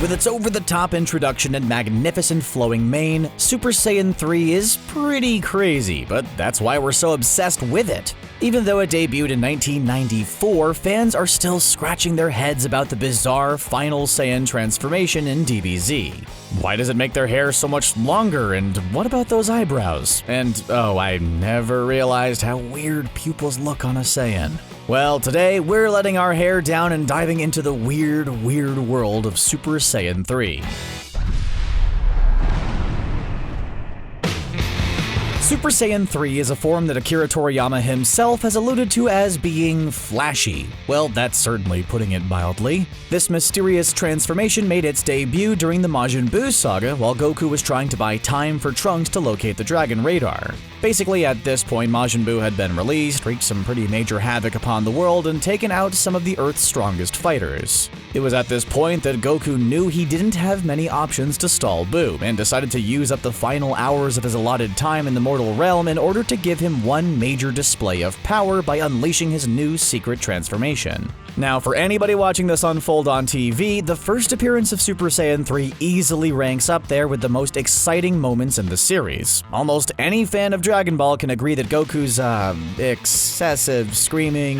With its over-the-top introduction and magnificent flowing mane, Super Saiyan 3 is pretty crazy, but that's why we're so obsessed with it. Even though it debuted in 1994, fans are still scratching their heads about the bizarre final Saiyan transformation in DBZ. Why does it make their hair so much longer, and what about those eyebrows? And oh, I never realized how weird pupils look on a Saiyan. Well, today we're letting our hair down and diving into the weird world of Super Saiyan 3. Super Saiyan 3 is a form that Akira Toriyama himself has alluded to as being flashy. Well, that's certainly putting it mildly. This mysterious transformation made its debut during the Buu Saga while Goku was trying to buy time for Trunks to locate the Dragon Radar. Basically, at this point, Majin Buu had been released, wreaked some pretty major havoc upon the world, and taken out some of the Earth's strongest fighters. It was at this point that Goku knew he didn't have many options to stall Buu, and decided to use up the final hours of his allotted time in the mortal realm in order to give him one major display of power by unleashing his new secret transformation. Now, for anybody watching this unfold on TV, the first appearance of Super Saiyan 3 easily ranks up there with the most exciting moments in the series. Almost any fan of Dragon Ball can agree that Goku's, excessive screaming,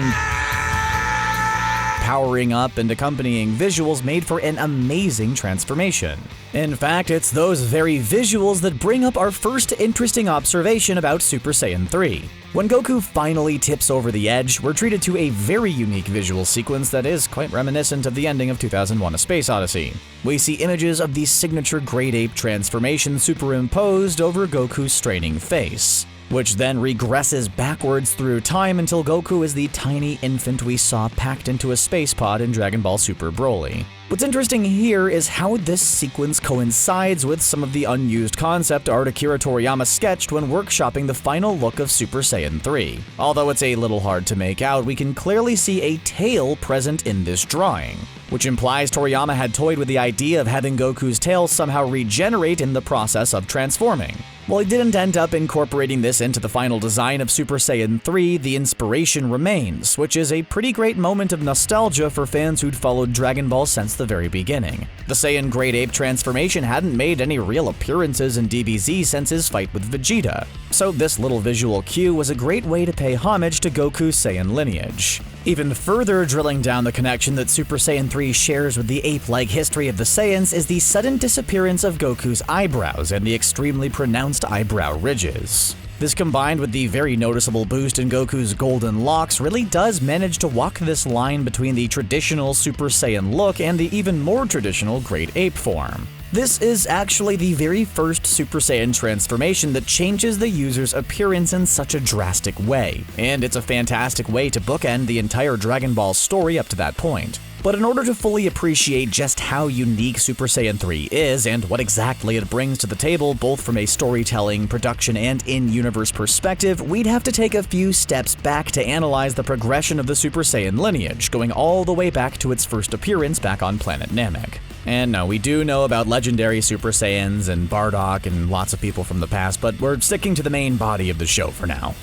powering up, and accompanying visuals made for an amazing transformation. In fact, it's those very visuals that bring up our first interesting observation about Super Saiyan 3. When Goku finally tips over the edge, we're treated to a very unique visual sequence that is quite reminiscent of the ending of 2001: A Space Odyssey. We see images of the signature Great Ape transformation superimposed over Goku's straining face, which then regresses backwards through time until Goku is the tiny infant we saw packed into a space pod in Dragon Ball Super Broly. What's interesting here is how this sequence coincides with some of the unused concept art Akira Toriyama sketched when workshopping the final look of Super Saiyan 3. Although it's a little hard to make out, we can clearly see a tail present in this drawing, which implies Toriyama had toyed with the idea of having Goku's tail somehow regenerate in the process of transforming. While he didn't end up incorporating this into the final design of Super Saiyan 3, the inspiration remains, which is a pretty great moment of nostalgia for fans who'd followed Dragon Ball since the very beginning. The Saiyan Great Ape transformation hadn't made any real appearances in DBZ since his fight with Vegeta, so this little visual cue was a great way to pay homage to Goku's Saiyan lineage. Even further drilling down the connection that Super Saiyan 3 shares with the ape-like history of the Saiyans is the sudden disappearance of Goku's eyebrows and the extremely pronounced eyebrow ridges. This, combined with the very noticeable boost in Goku's golden locks, really does manage to walk this line between the traditional Super Saiyan look and the even more traditional Great Ape form. This is actually the very first Super Saiyan transformation that changes the user's appearance in such a drastic way, and it's a fantastic way to bookend the entire Dragon Ball story up to that point. But in order to fully appreciate just how unique Super Saiyan 3 is and what exactly it brings to the table both from a storytelling, production, and in-universe perspective, we'd have to take a few steps back to analyze the progression of the Super Saiyan lineage, going all the way back to its first appearance back on planet Namek. And no, we do know about legendary Super Saiyans and Bardock and lots of people from the past, but we're sticking to the main body of the show for now.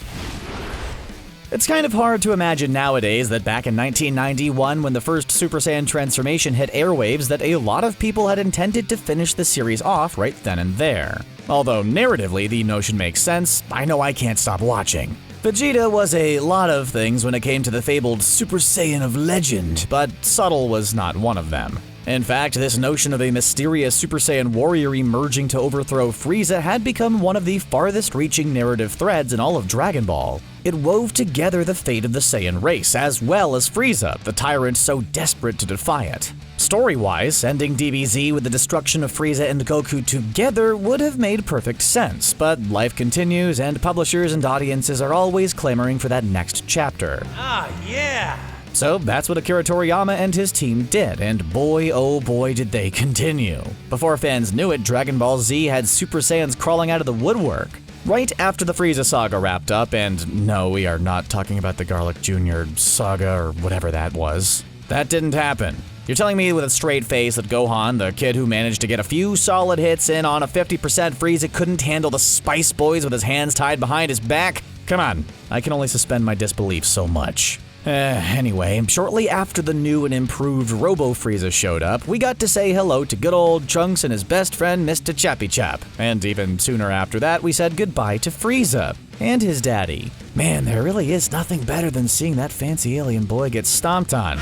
It's kind of hard to imagine nowadays that back in 1991, when the first Super Saiyan transformation hit airwaves, that a lot of people had intended to finish the series off right then and there. Although narratively the notion makes sense, I know I can't stop watching. Vegeta was a lot of things when it came to the fabled Super Saiyan of legend, but subtle was not one of them. In fact, this notion of a mysterious Super Saiyan warrior emerging to overthrow Frieza had become one of the farthest-reaching narrative threads in all of Dragon Ball. It wove together the fate of the Saiyan race, as well as Frieza, the tyrant so desperate to defy it. Story-wise, ending DBZ with the destruction of Frieza and Goku together would have made perfect sense, but life continues and publishers and audiences are always clamoring for that next chapter. Ah, yeah! So that's what Akira Toriyama and his team did, and boy oh boy did they continue. Before fans knew it, Dragon Ball Z had Super Saiyans crawling out of the woodwork. Right after the Frieza saga wrapped up, and no, we are not talking about the Garlic Jr. saga or whatever that was. That didn't happen. You're telling me with a straight face that Gohan, the kid who managed to get a few solid hits in on a 50% Frieza, couldn't handle the Spice Boys with his hands tied behind his back? Come on, I can only suspend my disbelief so much. Anyway, shortly after the new and improved Robo Frieza showed up, we got to say hello to good old Trunks and his best friend Mr. Chappy Chap. And even sooner after that, we said goodbye to Frieza and his daddy. Man, there really is nothing better than seeing that fancy alien boy get stomped on.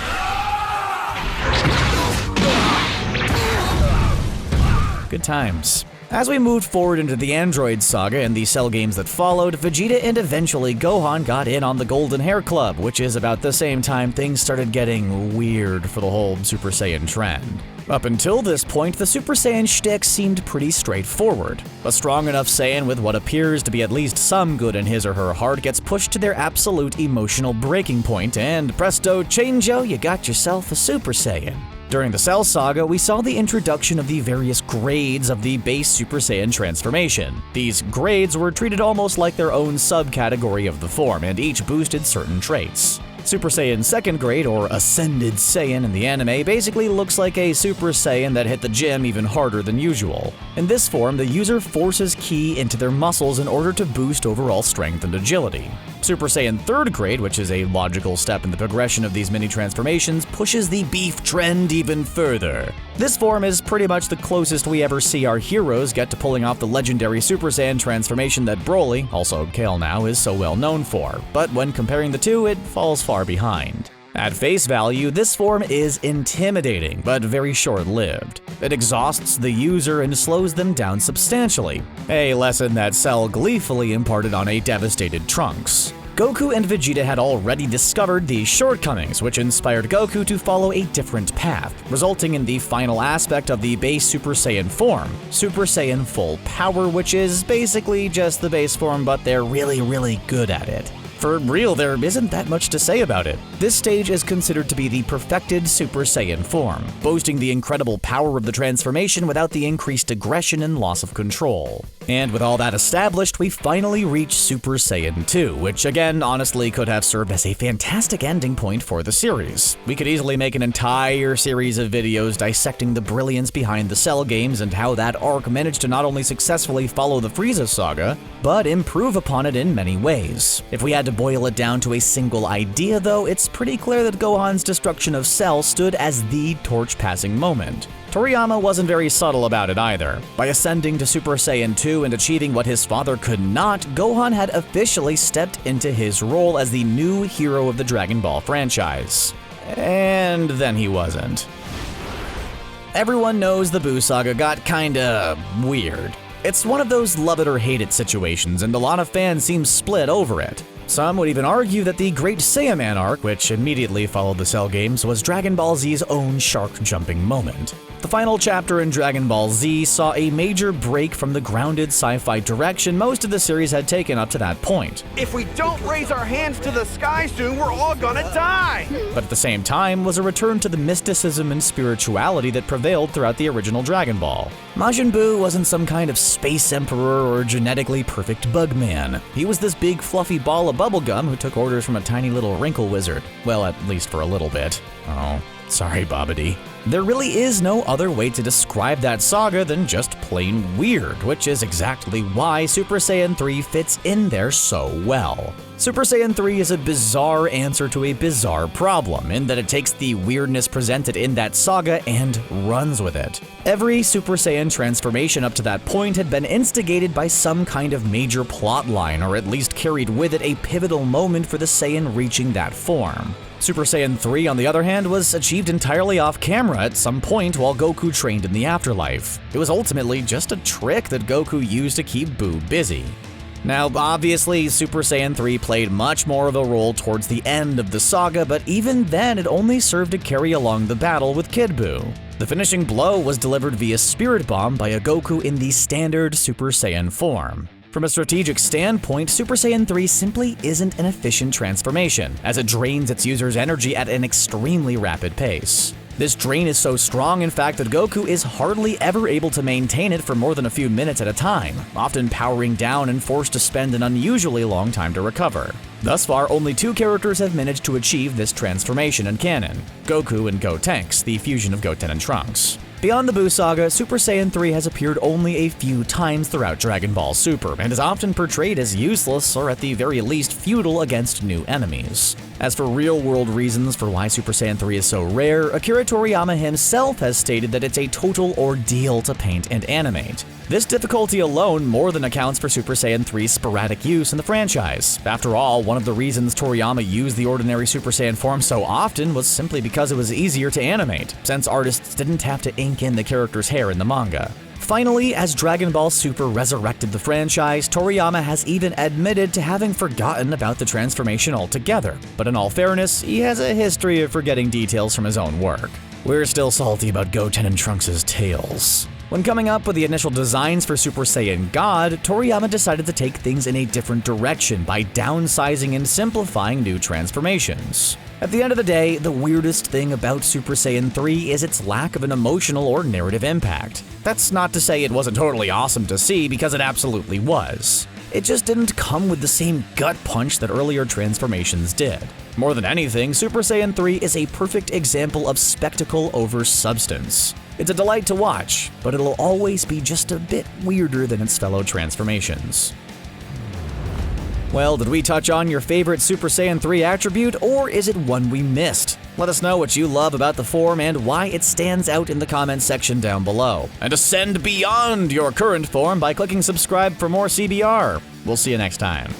Good times. As we moved forward into the Android saga and the Cell games that followed, Vegeta and eventually Gohan got in on the Golden Hair Club, which is about the same time things started getting weird for the whole Super Saiyan trend. Up until this point, the Super Saiyan shtick seemed pretty straightforward. A strong enough Saiyan with what appears to be at least some good in his or her heart gets pushed to their absolute emotional breaking point, and presto changeo, you got yourself a Super Saiyan. During the Cell Saga, we saw the introduction of the various grades of the base Super Saiyan transformation. These grades were treated almost like their own subcategory of the form, and each boosted certain traits. Super Saiyan 2nd grade, or Ascended Saiyan in the anime, basically looks like a Super Saiyan that hit the gym even harder than usual. In this form, the user forces ki into their muscles in order to boost overall strength and agility. Super Saiyan 3rd grade, which is a logical step in the progression of these mini transformations, pushes the beef trend even further. This form is pretty much the closest we ever see our heroes get to pulling off the legendary Super Saiyan transformation that Broly, also Kale now, is so well known for, but when comparing the two, it falls far behind. At face value, this form is intimidating, but very short-lived. It exhausts the user and slows them down substantially, a lesson that Cell gleefully imparted on a devastated Trunks. Goku and Vegeta had already discovered these shortcomings, which inspired Goku to follow a different path, resulting in the final aspect of the base Super Saiyan form, Super Saiyan Full Power, which is basically just the base form, but they're really good at it. For real, there isn't that much to say about it. This stage is considered to be the perfected Super Saiyan form, boasting the incredible power of the transformation without the increased aggression and loss of control. And with all that established, we finally reach Super Saiyan 2, which again, honestly could have served as a fantastic ending point for the series. We could easily make an entire series of videos dissecting the brilliance behind the Cell games and how that arc managed to not only successfully follow the Frieza saga, but improve upon it in many ways. If we had to boil it down to a single idea though, it's pretty clear that Gohan's destruction of Cell stood as the torch-passing moment. Toriyama wasn't very subtle about it either. By ascending to Super Saiyan 2 and achieving what his father could not, Gohan had officially stepped into his role as the new hero of the Dragon Ball franchise. And then he wasn't. Everyone knows the Buu Saga got kinda weird. It's one of those love it or hate it situations, and a lot of fans seem split over it. Some would even argue that the Great Saiyaman arc, which immediately followed the Cell games, was Dragon Ball Z's own shark-jumping moment. The final chapter in Dragon Ball Z saw a major break from the grounded sci-fi direction most of the series had taken up to that point. If we don't raise our hands to the sky soon, we're all gonna die! But at the same time was a return to the mysticism and spirituality that prevailed throughout the original Dragon Ball. Majin Buu wasn't some kind of space emperor or genetically perfect bug man. He was this big fluffy ball of bubblegum who took orders from a tiny little wrinkle wizard. Well, at least for a little bit. Oh, sorry, Babidi. There really is no other way to describe that saga than just plain weird, which is exactly why Super Saiyan 3 fits in there so well. Super Saiyan 3 is a bizarre answer to a bizarre problem, in that it takes the weirdness presented in that saga and runs with it. Every Super Saiyan transformation up to that point had been instigated by some kind of major plot line, or at least carried with it a pivotal moment for the Saiyan reaching that form. Super Saiyan 3, on the other hand, was achieved entirely off camera at some point while Goku trained in the afterlife. It was ultimately just a trick that Goku used to keep Buu busy. Now, obviously, Super Saiyan 3 played much more of a role towards the end of the saga, but even then it only served to carry along the battle with Kid Buu. The finishing blow was delivered via Spirit Bomb by a Goku in the standard Super Saiyan form. From a strategic standpoint, Super Saiyan 3 simply isn't an efficient transformation, as it drains its user's energy at an extremely rapid pace. This drain is so strong, in fact, that Goku is hardly ever able to maintain it for more than a few minutes at a time, often powering down and forced to spend an unusually long time to recover. Thus far, only 2 characters have managed to achieve this transformation in canon: Goku and Gotenks, the fusion of Goten and Trunks. Beyond the Buu Saga, Super Saiyan 3 has appeared only a few times throughout Dragon Ball Super, and is often portrayed as useless or at the very least futile against new enemies. As for real-world reasons for why Super Saiyan 3 is so rare, Akira Toriyama himself has stated that it's a total ordeal to paint and animate. This difficulty alone more than accounts for Super Saiyan 3's sporadic use in the franchise. After all, one of the reasons Toriyama used the ordinary Super Saiyan form so often was simply because it was easier to animate, since artists didn't have to ink in the character's hair in the manga. Finally, as Dragon Ball Super resurrected the franchise, Toriyama has even admitted to having forgotten about the transformation altogether. But in all fairness, he has a history of forgetting details from his own work. We're still salty about Goten and Trunks' tails. When coming up with the initial designs for Super Saiyan God, Toriyama decided to take things in a different direction by downsizing and simplifying new transformations. At the end of the day, the weirdest thing about Super Saiyan 3 is its lack of an emotional or narrative impact. That's not to say it wasn't totally awesome to see, because it absolutely was. It just didn't come with the same gut punch that earlier transformations did. More than anything, Super Saiyan 3 is a perfect example of spectacle over substance. It's a delight to watch, but it'll always be just a bit weirder than its fellow transformations. Well, did we touch on your favorite Super Saiyan 3 attribute, or is it one we missed? Let us know what you love about the form and why it stands out in the comments section down below. And ascend beyond your current form by clicking subscribe for more CBR. We'll see you next time.